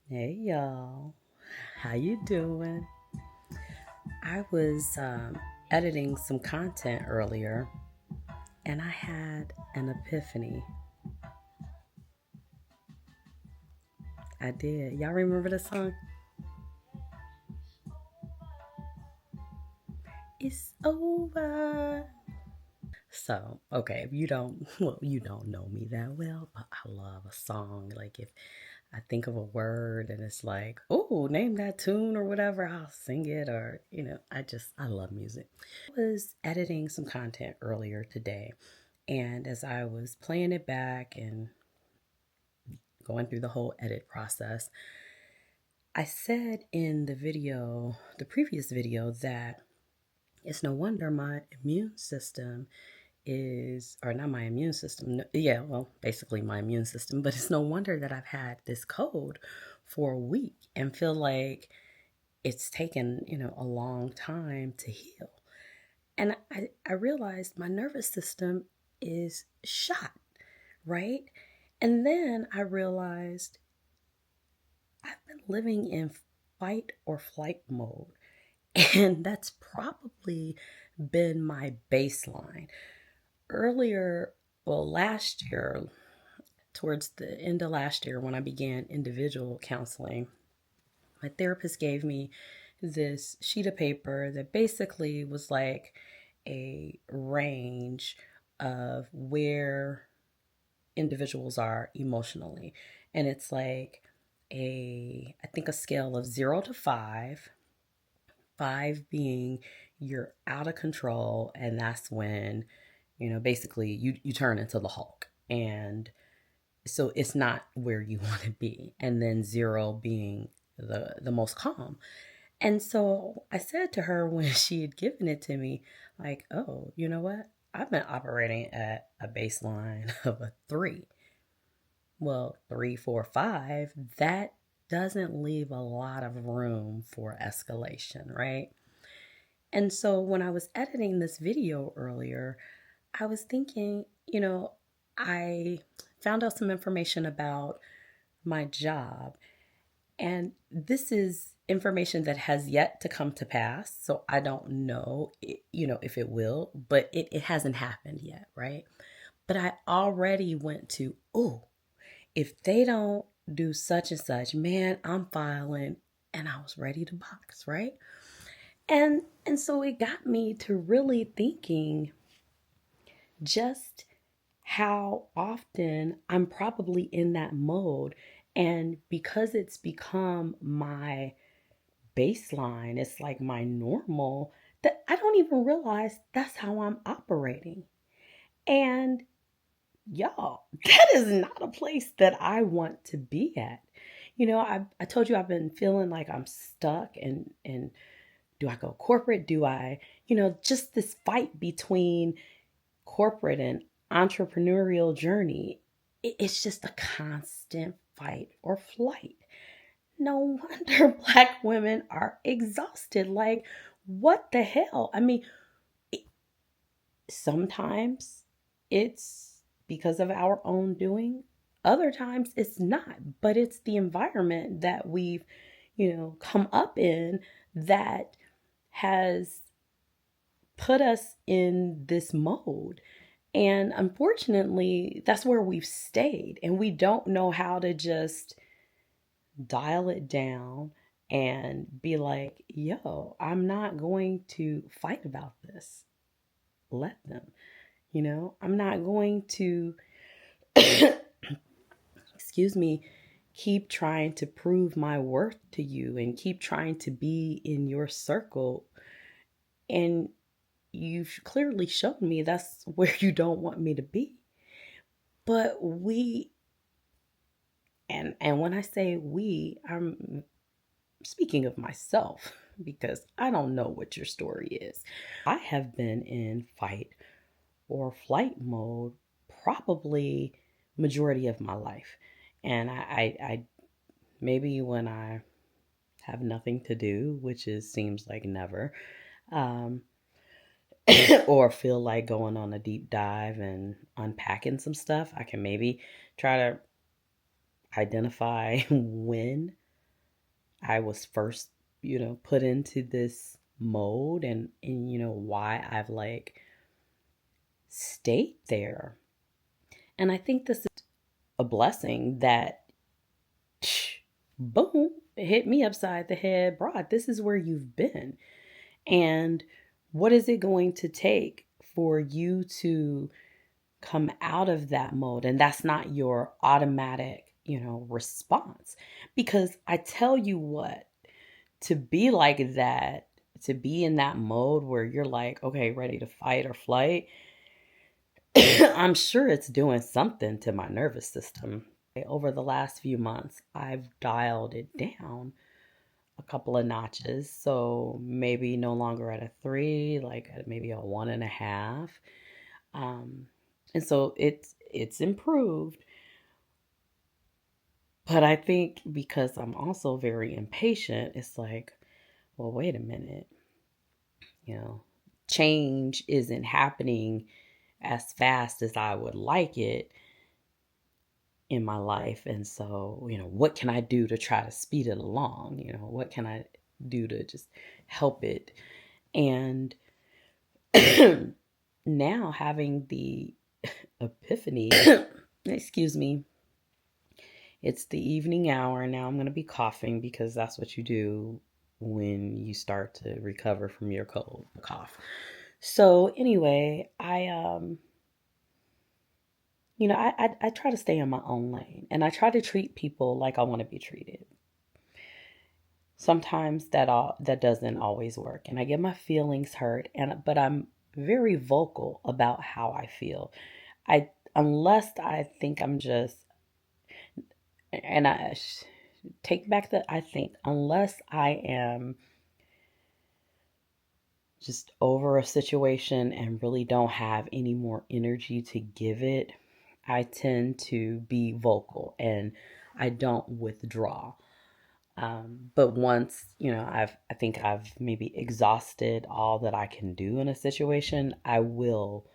Hey y'all, how you doing? I was editing some content earlier and I had an epiphany. I did. Y'all remember the song? It's over. So, okay, if you don't, well, you don't know me that well, but I love a song. Like, if I think of a word and it's like, oh, name that tune or whatever, I'll sing it, or, I love music. I was editing some content earlier today, and as I was playing it back and going through the whole edit process, I said in the previous video, that it's no wonder my immune system is, or not my immune system, yeah, well, basically my immune system, but it's no wonder that I've had this cold for a week and feel like it's taken, a long time to heal. And I realized my nervous system is shot, right? And then I realized I've been living in fight or flight mode. And that's probably been my baseline. Earlier, well, last year, towards the end of last year, when I began individual counseling, my therapist gave me this sheet of paper that basically was like a range of where individuals are emotionally. And it's like I think a scale of 0 to 5, 5 being you're out of control. And that's when, basically you turn into the Hulk. And so it's not where you want to be. And then 0 being the most calm. And so I said to her when she had given it to me, like, oh, you know what? I've been operating at a baseline of a 3. Well, 3, 4, 5, that doesn't leave a lot of room for escalation, right? And so when I was editing this video earlier, I was thinking, I found out some information about my job. And this is information that has yet to come to pass. So I don't know, if it will, but it hasn't happened yet, right? But I already went to, oh, if they don't do such and such, man, I'm filing. And I was ready to box, right? And so it got me to really thinking just how often I'm probably in that mode. And because it's become my baseline, it's like my normal, that I don't even realize that's how I'm operating. And y'all, that is not a place that I want to be at. I told you I've been feeling like I'm stuck, and do I go corporate? Do I, just this fight between corporate and entrepreneurial journey. It's just a constant fight or flight. No wonder Black women are exhausted. Like, what the hell? I mean, it, sometimes it's because of our own doing, other times it's not, but it's the environment that we've, come up in that has put us in this mode. And unfortunately, that's where we've stayed. And we don't know how to just dial it down and be like, yo, I'm not going to fight about this. Let them, I'm not going to, excuse me, keep trying to prove my worth to you and keep trying to be in your circle. And you've clearly shown me that's where you don't want me to be. But and when I say we, I'm speaking of myself because I don't know what your story is. I have been in fight or flight mode probably majority of my life. And I maybe when I have nothing to do, which is seems like never, um, or feel like going on a deep dive and unpacking some stuff, I can maybe try to identify when. I was first, put into this mode, and why I've like stayed there. And I think this is a blessing that boom, it hit me upside the head broad. This is where you've been. And what is it going to take for you to come out of that mode? And that's not your automatic, response. Because I tell you what, to be like that, to be in that mode where you're like, okay, ready to fight or flight, I'm sure it's doing something to my nervous system. Over the last few months, I've dialed it down a couple of notches. So maybe no longer at a 3, like at maybe a 1.5. Um, and so it's improved. But I think because I'm also very impatient, it's like, well, wait a minute. Change isn't happening as fast as I would like it in my life. And so, what can I do to try to speed it along? What can I do to just help it? And now having the epiphany, excuse me, it's the evening hour. Now I'm going to be coughing because that's what you do when you start to recover from your cold cough. So anyway, I try to stay in my own lane, and I try to treat people like I want to be treated. Sometimes that doesn't always work, and I get my feelings hurt, but I'm very vocal about how I feel. Unless I think I'm just, and I take back that I think, unless I am just over a situation and really don't have any more energy to give it, I tend to be vocal and I don't withdraw. But once, I think I've maybe exhausted all that I can do in a situation, I will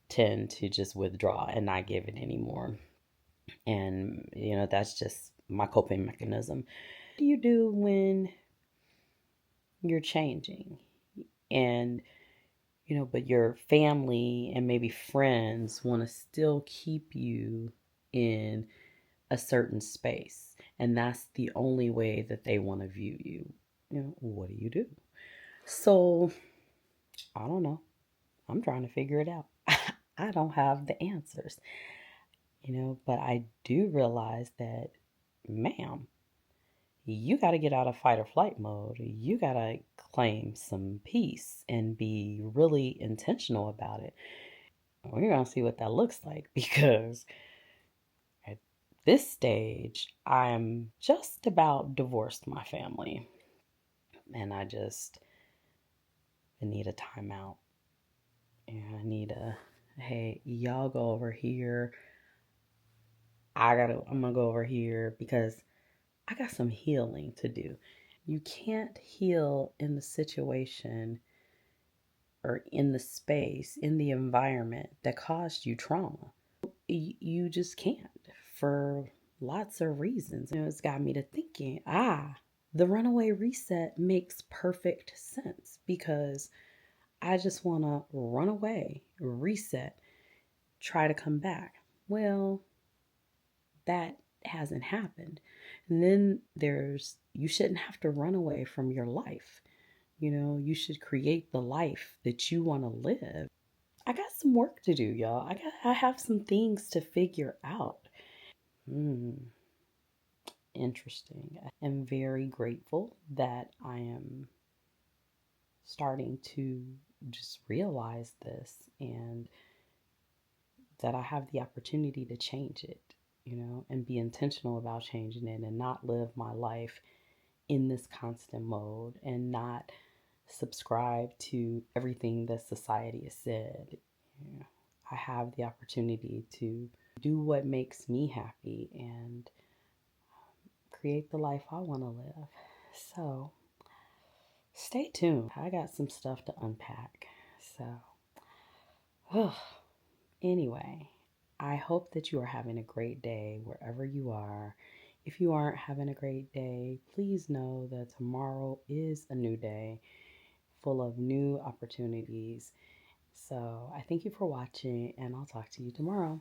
tend to just withdraw and not give it anymore. And, that's just my coping mechanism. What do you do when you're changing? And, but your family and maybe friends want to still keep you in a certain space. And that's the only way that they want to view you. What do you do? So, I don't know. I'm trying to figure it out. I don't have the answers, but I do realize that, ma'am, you got to get out of fight or flight mode. You got to claim some peace and be really intentional about it. We're going to see what that looks like because at this stage, I'm just about divorced my family. And I need a timeout. And I need hey, y'all go over here. I'm going to go over here because I got some healing to do. You can't heal in the situation or in the space, in the environment that caused you trauma. You just can't for lots of reasons. It's got me to thinking, the runaway reset makes perfect sense because I just want to run away, reset, try to come back. Well, that hasn't happened. And then you shouldn't have to run away from your life. You should create the life that you want to live. I got some work to do, y'all. I have some things to figure out. Interesting. I'm very grateful that I am starting to just realize this and that I have the opportunity to change it, and be intentional about changing it and not live my life in this constant mode and not subscribe to everything that society has said. I have the opportunity to do what makes me happy and create the life I want to live. So stay tuned. I got some stuff to unpack. So, anyway, I hope that you are having a great day wherever you are. If you aren't having a great day, please know that tomorrow is a new day full of new opportunities. So I thank you for watching, and I'll talk to you tomorrow.